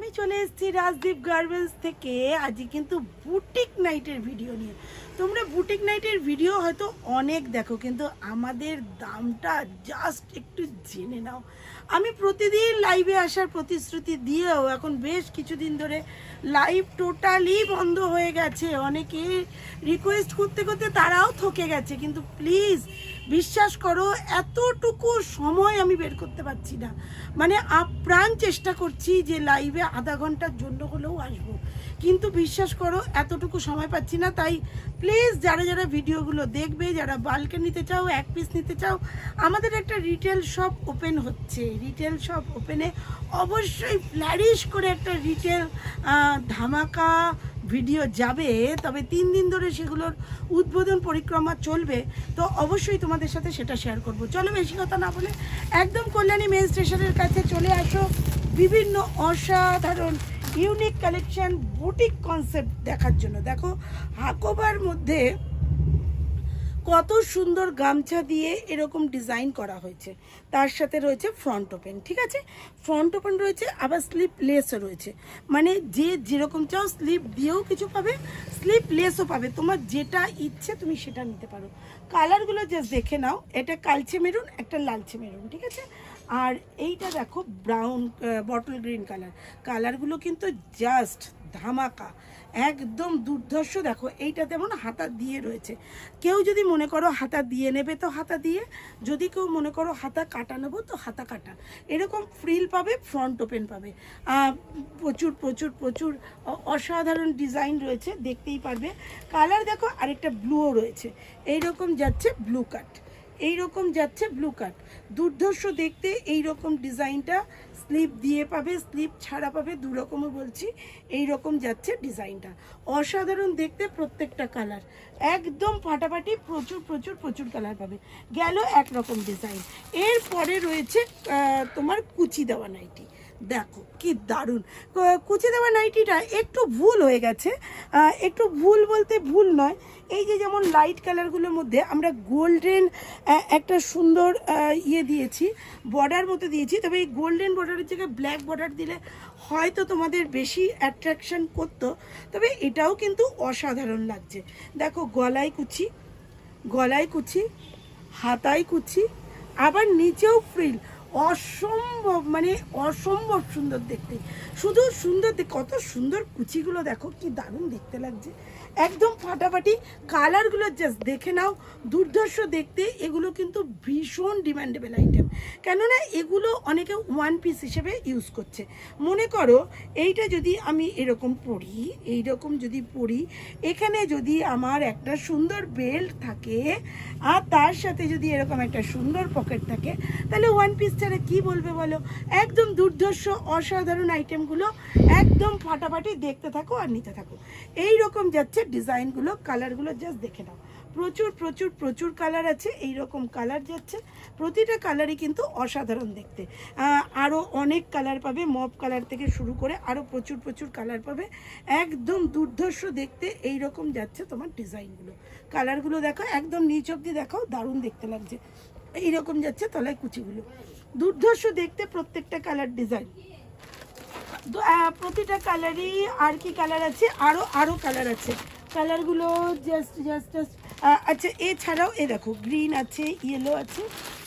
আমি চলে এসেছি রাজদীপ গার্মেন্টস থেকে। আজকে কিন্তু বুটিক নাইটের ভিডিও নিয়ে। তোমরা বুটিক নাইটের ভিডিও হয়তো অনেক দেখো, কিন্তু আমাদের দামটা জাস্ট একটু জেনে নাও। আমি প্রতিদিন লাইভে আসার প্রতিশ্রুতি দিয়েও এখন বেশ কিছুদিন ধরে লাইভ টোটালি বন্ধ হয়ে গেছে। অনেকে রিকোয়েস্ট করতে করতে তারাও থকে গেছে, কিন্তু প্লিজ বিশ্বাস করো এতটুকু সময় আমি বের করতে পারছি না। মানে আপ্রাণ চেষ্টা করছি যে লাইভে আধা ঘন্টার জন্য হলেও আসবো, কিন্তু বিশ্বাস করো এতটুকু সময় পাচ্ছি না। তাই প্লিজ যারা যারা ভিডিওগুলো দেখবে, যারা বাল্কে নিতে চাও, এক পিস নিতে চাও, আমাদের একটা রিটেল শপ ওপেন হচ্ছে। রিটেল শপ ওপেনে অবশ্যই ফ্ল্যারিশ করে একটা রিটেল ধামাকা ভিডিও যাবে। তবে 3 দিন ধরে সেগুলোর উদ্বোধন পরিক্রমা চলবে, তো অবশ্যই তোমাদের সাথে সেটা শেয়ার করব। চলো বেশি কথা না বলে একদম কল্যাণী মেন স্টেশনের কাছে চলে আসো বিভিন্ন অসাধারণ ইউনিক কালেকশন বুটিক কনসেপ্ট দেখার জন্য। দেখো হাকোবার মধ্যে কত সুন্দর গামছা দিয়ে এরকম ডিজাইন করা হয়েছে, তার সাথে রয়েছে ফ্রন্ট ওপেন। ঠিক আছে, ফ্রন্ট ওপেন রয়েছে, আবার স্লিপ লেসও রয়েছে। মানে যে যেরকম চাও স্লিপ দিয়েও কিছু পাবে, স্লিপ লেসও পাবে। তোমার যেটা ইচ্ছে তুমি সেটা নিতে পারো। কালারগুলো জাস্ট দেখে নাও, এটা কালচে মেরুন, একটা লালচে মেরুন। ঠিক আছে, আর এইটা দেখো ব্রাউন বটল গ্রিন কালার। কালারগুলো কিন্তু জাস্ট ধামাকা, একদম দুর্ধর্ষ। দেখো এইটা যেমন হাতা দিয়ে রয়েছে, কেউ যদি মনে করো হাতা দিয়ে নেবে তো হাতা দিয়ে, যদি কেউ মনে করো হাতা কাটা নেবো তো হাতা কাটা। এরকম ফ্রিল পাবে, ফ্রন্ট ওপেন পাবে। প্রচুর প্রচুর প্রচুর অসাধারণ ডিজাইন রয়েছে, দেখতেই পারবে। কালার দেখো, আরেকটা ব্লুও রয়েছে। এইরকম যাচ্ছে ব্লু কাট, এইরকম যাচ্ছে ব্লু কাট, দুর্ধর্ষ দেখতে। এইরকম ডিজাইনটা স্লিপ দিয়ে পাবে, স্লিপ ছাড়া পাবে, দুরকমও বলছি। এইরকম যাচ্ছে ডিজাইনটা, অসাধারণ দেখতে। প্রত্যেকটা কালার একদম ফাটাফাটি, প্রচুর প্রচুর প্রচুর কালার পাবে। গেল একরকম ডিজাইন। এরপরে রয়েছে তোমার কুচি দেওয়া নাইটি। দেখো কি দারুণ কুচি দেওয়া নাইটিটা। একটু ভুল হয়ে গেছে, একটু ভুল বলতে ভুল নয়। এই যে যেমন লাইট কালারগুলোর মধ্যে আমরা গোল্ডেন একটা সুন্দর ইয়ে দিয়েছি, বর্ডার মতো দিয়েছি। তবে এই গোল্ডেন বর্ডারের জায়গায় ব্ল্যাক বর্ডার দিলে হয়তো তোমাদের বেশি অ্যাট্রাকশন করতো, তবে এটাও কিন্তু অসাধারণ লাগছে। দেখো গলায় কুচি, গলায় কুচি, হাতায় কুচি, আবার নিচেও ফ্রিল। অসম্ভব, মানে অসম্ভব সুন্দর দেখতে। শুধু সুন্দর, কত সুন্দর কুচিগুলো দেখো, কি দারুণ দেখতে লাগছে, একদম ফাটাফাটি। কালারগুলো জাস্ট দেখে নাও, দুর্ধর্ষ দেখতে। এগুলো কিন্তু ভীষণ ডিমান্ডেবল আইটেম, কেননা এগুলো অনেকে ওয়ান পিস হিসেবে ইউজ করছে। মনে করো এইটা যদি আমি এরকম পরি, এইরকম যদি পরি, এখানে যদি আমার একটা সুন্দর বেল্ট থাকে আর তার সাথে যদি এরকম একটা সুন্দর পকেট থাকে, তাহলে ওয়ান পিস ছাড়া কী বলবে বলো। একদম দুর্ধর্ষ অসাধারণ আইটেমগুলো, একদম ফাটাফাটি। দেখতে থাকো আর নিতে থাকো। এই রকম যাচ্ছে ডিজাইনগুলো, কালারগুলো জাস্ট দেখে নাও। প্রচুর প্রচুর প্রচুর কালার আছে, এই রকম কালার যাচ্ছে। প্রতিটা কালারই কিন্তু অসাধারণ দেখতে। আরও অনেক কালার পাবে, মপ কালার থেকে শুরু করে আরও প্রচুর প্রচুর কালার পাবে, একদম দুর্ধর্ষ দেখতে। এই রকম যাচ্ছে তোমার ডিজাইনগুলো। কালারগুলো দেখো, একদম নিচ অব্দি দেখো, দারুণ দেখতে লাগছে। এইরকম যাচ্ছে তলায় কুচিগুলো, দুর্ধর্ষ দেখতে প্রত্যেকটা কালার ডিজাইন। প্রতিটা কালারই আর কি কালার আছে, আরও কালার আছে। কালারগুলো জাস্ট জাস্ট জাস্ট আচ্ছা, এছাড়াও এ দেখো গ্রিন আছে, ইয়েলো আছে,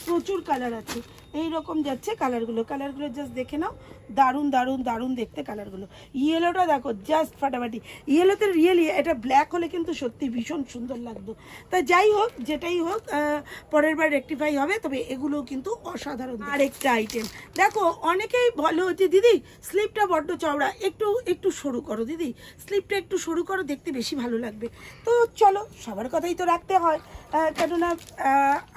প্রচুর কালার আছে। এই রকম যাচ্ছে কালারগুলো। কালারগুলো জাস্ট দেখে নাও, দারুণ দারুণ দারুণ দেখতে কালারগুলো। ইয়েলোটা দেখো জাস্ট ফাটাফাটি। ইয়েলোতে রিয়েলি এটা ব্ল্যাক হলে কিন্তু সত্যি ভীষণ সুন্দর লাগতো। তা যাই হোক, যেটাই হোক, পরের বার রেকটিফাই হবে। তবে এগুলো কিন্তু অসাধারণ। আরেকটা আইটেম দেখো, অনেকেই বলো যে দিদি স্লিপটা বড্ড চওড়া, একটু একটু সরু করো দিদি, স্লিপটা একটু সরু করো, দেখতে বেশি ভালো লাগবে। তো চলো, সবার কথাই তো রাখতে হয়, কেননা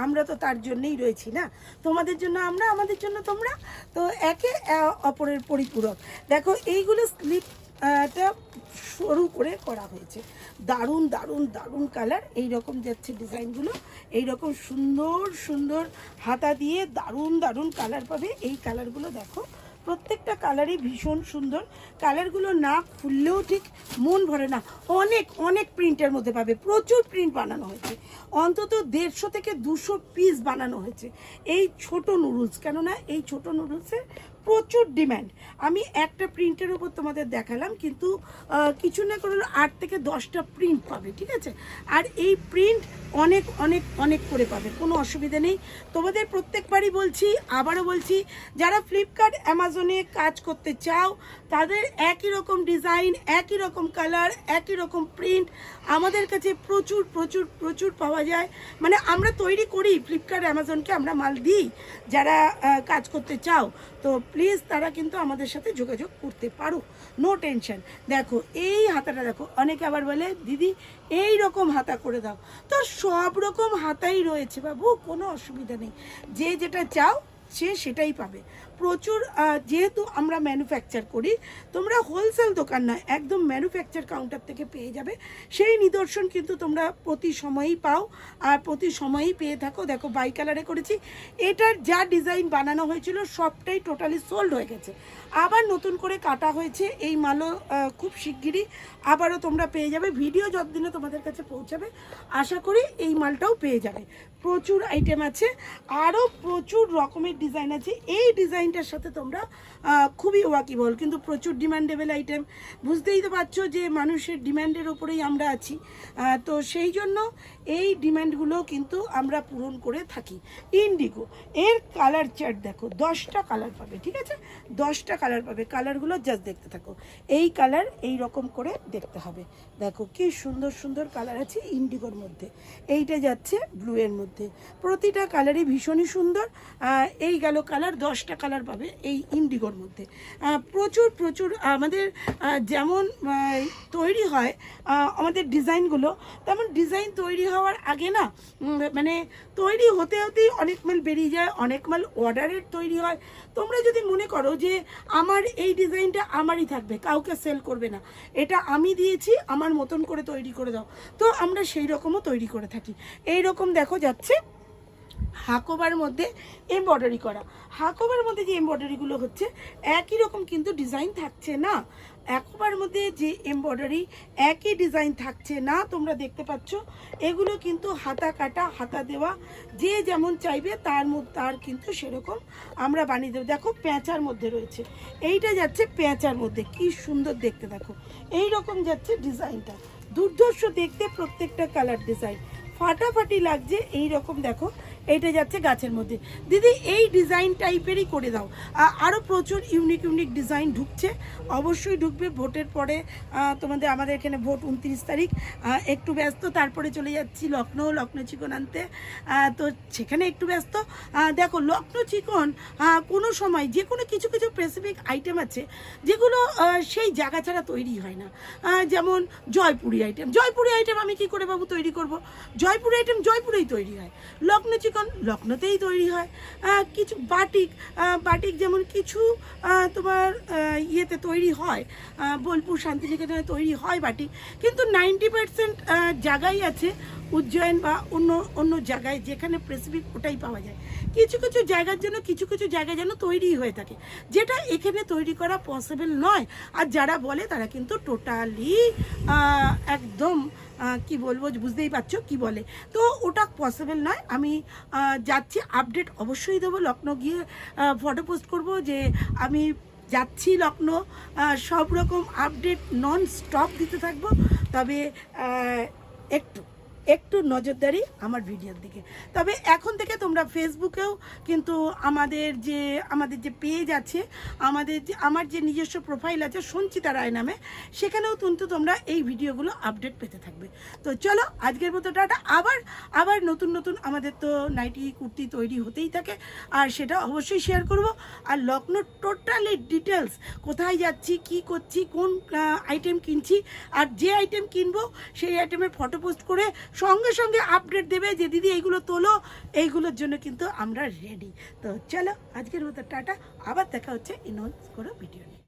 আমরা তো তার জন্যই রয়েছি না, তোমাদের জন্য আমরা, আমাদের জন্য তোমরা। তো একে অপরের পরিপূরক। দেখো এইগুলো স্লিপটা সরু করে করা হয়েছে, দারুণ দারুণ দারুণ কালার। এইরকম যাচ্ছে ডিজাইনগুলো, এইরকম সুন্দর সুন্দর হাতা দিয়ে দারুণ দারুণ কালার পাবে। এই কালারগুলো দেখো, প্রত্যেকটা কালারই ভীষণ সুন্দর। কালারগুলো না খুললেও ঠিক মন ভরে না। অনেক অনেক প্রিন্টের মধ্যে পাবে, প্রচুর প্রিন্ট বানানো হয়েছে, অন্তত 150 থেকে 200 পিস বানানো হয়েছে এই ছোট নুডলস। কেননা এই ছোট নুডলসের প্রচুর ডিম্যান্ড। আমি একটা প্রিন্টের উপর তোমাদের দেখালাম, কিন্তু কিছু না করে 8 থেকে 10টা প্রিন্ট পাবে, ঠিক আছে? আর এই প্রিন্ট অনেক অনেক অনেক করে পাবে, কোনো অসুবিধা নেই। তোমাদের প্রত্যেকবারই বলছি, আবারও বলছি, যারা ফ্লিপকার্ট অ্যামাজনে কাজ করতে চাও তাদের একই রকম ডিজাইন, একই রকম কালার, একই রকম প্রিন্ট আমাদের কাছে প্রচুর প্রচুর প্রচুর পাওয়া যায়। মানে আমরা তৈরি করি, ফ্লিপকার্ট অ্যামাজনকে আমরা মাল দিই। যারা কাজ করতে চাও তো প্লিজ তারা কিন্তু আমাদের সাথে যোগাযোগ করতে পারো, নো টেনশন। দেখো এই হাতাটা দেখো, অনেকে আবার বলে দিদি এই রকম হাতা করে দাও, তো সব রকম হাতাই রয়েছে বাবু, কোনো অসুবিধা নেই। যে যেটা চাও সে সেটাই পাবে। প্রচুর যেহেতু আমরা ম্যানুফ্যাকচার করি, তোমরা হোলসেল দোকান নয়, একদম ম্যানুফ্যাকচার কাউন্টার থেকে পেয়ে যাবে। সেই নিদর্শন কিন্তু তোমরা প্রতি সময়ই পাও আর প্রতি সময়ই পেয়ে থাকো। দেখো বাই কালারে করেছি, এটার যা ডিজাইন বানানো হয়েছিল সবটাই টোটালি সোল্ড হয়ে গেছে, আবার নতুন করে কাটা হয়েছে। এই মালও খুব শিগগিরই আবারও তোমরা পেয়ে যাবে। ভিডিও যতদিনে তোমাদের কাছে পৌঁছাবে আশা করি এই মালটাও পেয়ে যাবে। প্রচুর আইটেম আছে, আরও প্রচুর রকমের ডিজাইন আছে। এই ডিজাইনটার সাথে তোমরা খুবই ওয়াকিবল, কিন্তু প্রচুর ডিমান্ডেবল আইটেম। বুঝতেই তো পারছো যে মানুষের ডিমান্ডের ওপরেই আমরা আছি, তো সেই জন্য এই ডিমান্ডগুলো কিন্তু আমরা পূরণ করে থাকি। ইন্ডিগো এর কালার চার্ট দেখো, 10টা কালার পাবে, ঠিক আছে? 10টা কালার পাবে। কালারগুলো জাস্ট দেখতে থাকো। এই কালার এই রকম করে দেখতে হবে। দেখো কি সুন্দর সুন্দর কালার আছে ইন্ডিগোর মধ্যে। এইটা যাচ্ছে ব্লু এর মধ্যে, প্রতিটা কালারই ভীষণই সুন্দর। এই গেল কালার, 10টা কালার পাবে এই ইন্ডিগোর মধ্যে। প্রচুর প্রচুর আমাদের যেমন তৈরি হয় আমাদের ডিজাইনগুলো, তেমন ডিজাইন তৈরি হওয়ার আগে না মানে তৈরি হতে হতেই অনেক মাল বেরিয়ে যায়, অনেক মাল অর্ডারের তৈরি হয়। তোমরা যদি মনে করো যে আমার এই ডিজাইনটা আমারই থাকবে, কাউকে সেল করবে না, এটা আমি দিয়েছি, আমার মতন করে তৈরি করে দাও, তো আমরা সেই রকমও তৈরি করে থাকি। এই রকম দেখো যাচ্ছে হাকোবার মধ্যে এমব্রয়ডারি করা। হাকোবার মধ্যে যে এমব্রয়ডারিগুলো হচ্ছে একই রকম কিন্তু ডিজাইন থাকছে না। একবার মধ্যে যে এমব্রয়ডারি একই ডিজাইন থাকছে না, তোমরা দেখতে পাচ্ছ। এগুলো কিন্তু হাতা কাটা, হাতা দেওয়া, যে যেমন চাইবে তার কিন্তু সেরকম আমরা বানিয়ে দেবো। দেখো পেঁচার মধ্যে রয়েছে, এইটা যাচ্ছে পেঁচার মধ্যে, কি সুন্দর দেখতে। দেখো এই রকম যাচ্ছে ডিজাইনটা, দুর্ধর্ষ দেখতে, প্রত্যেকটা কালার ডিজাইন ফাটাফাটি লাগছে। এই রকম দেখো এইটা যাচ্ছে গাছের মধ্যে। দিদি এই ডিজাইন টাইপেরই করে দাও। আরও প্রচুর ইউনিক ইউনিক ডিজাইন ঢুকছে, অবশ্যই ঢুকবে। ভোটের পরে আমাদের এখানে ভোট 29 তারিখ, একটু ব্যস্ত, তারপরে চলে যাচ্ছি লখনৌ চিকন আনতে, তো সেখানে একটু ব্যস্ত। দেখো লখনৌ চিকন কোনো সময় যে কোনো কিছু কিছু স্পেসিফিক আইটেম আছে যেগুলো সেই জায়গা ছাড়া তৈরি হয় না। যেমন জয়পুরি আইটেম আমি কি করে বাবু তৈরি করব? জয়পুরি আইটেম জয়পুরেই তৈরি হয়, লখনৌ চিকন লখনৌতেই তৈরি হয়। কিছু বাটিক যেমন কিছু তোমার ইয়েতে তৈরি হয়, বোলপুর শান্তিনিকেতনে তৈরি হয় বাটিক, কিন্তু 90% জায়গায় আছে উজ্জয়ন বা অন্য জায়গায় যেখানে স্পেসিফিক ওটাই পাওয়া যায়। কিছু কিছু জায়গার জন্য কিছু কিছু জায়গায় যেন তৈরি হয়ে থাকে, যেটা এখানে তৈরি করা পসিবল নয়। আর যারা বলে তারা কিন্তু টোটালি একদম কি বলবো, বুঝতেই পারছো কি বলে, তো ওটা পসিবল নয়। আমি যাচ্ছি, আপডেট অবশ্যই দেবো। লখনৌ গিয়ে ফটো পোস্ট করব যে আমি যাচ্ছি লখনৌ, সব রকম আপডেট নন স্টপ দিতে থাকবো। তবে একটু নজরদারি আমার ভিডিওর দিকে। তবে এখন থেকে তোমরা ফেসবুকেও কিন্তু আমাদের যে পেজ আছে, আমার যে নিজস্ব প্রোফাইল আছে সঞ্চিতা রায় নামে, সেখানেও কিন্তু তোমরা এই ভিডিওগুলো আপডেট পেতে থাকবে। তো চলো আজকের মতো টাটা। আবার নতুন আমাদের তো নাইটি কুর্তি তৈরি হতেই থাকে, আর সেটা অবশ্যই শেয়ার করব। আর লখনৌ টোটালি ডিটেলস, কোথায় যাচ্ছি, কি করছি, কোন আইটেম কিনছি, আর যে আইটেম কিনবো সেই আইটেমের ফটো পোস্ট করে সঙ্গে সঙ্গে আপডেট দেবে যে দিদি এইগুলো তোলো, এইগুলোর জন্য কিন্তু আমরা রেডি। তো চলো আজকের মতো টাটা, আবার দেখা হচ্ছে ইনজ কোনো ভিডিও নিয়ে।